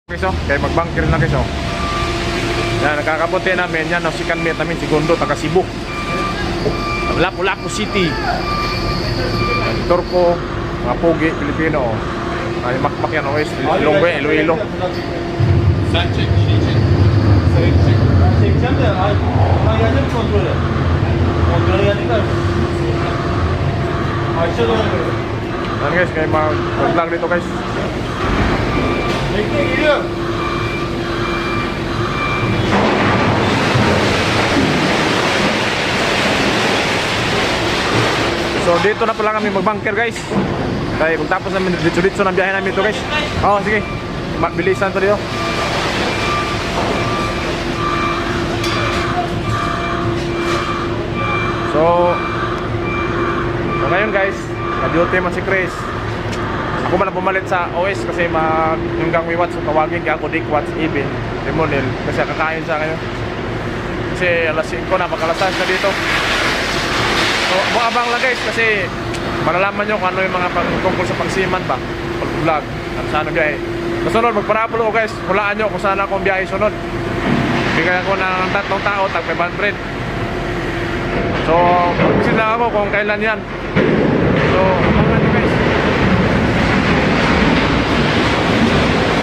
Guys, kaya magbangkir na guys. Yan, nakakapunti namin. Yan, si kanmate namin, si Gondo, taga Cebu. Lapu-Lapu City. Turko, mga Pogi, Pilipino. Ay, makmak yan, West, Ilonggo, Iloilo. Yan guys, kaya mag-vlog dito guys. So dito na pala kami magbangker guys. Kaya pagtapos namin dito ng biyahe namin ito guys. Oo, sige. Bilisan to dito. So ngayon guys, na-duty man si Chris. Ako man na pumalit sa OS kasi hanggang may watch tawagin kaya ako Dick Watts Ibin Limonel kasi kakain sa ngayon. Kasi alas 5 na, magkalasas na dito. So abang lang guys kasi malalaman nyo kung ano yung mga tungkol sa pagsiman ba, pag-vlog, at sa ano biyahe. Kasunod, magparapolo ko guys, hulaan nyo kung saan akong biyahe sunod. Bigay ako ng 3 tao, tag 500. So, pagkisin lang ako kung kailan yan. So, abangan nyo guys.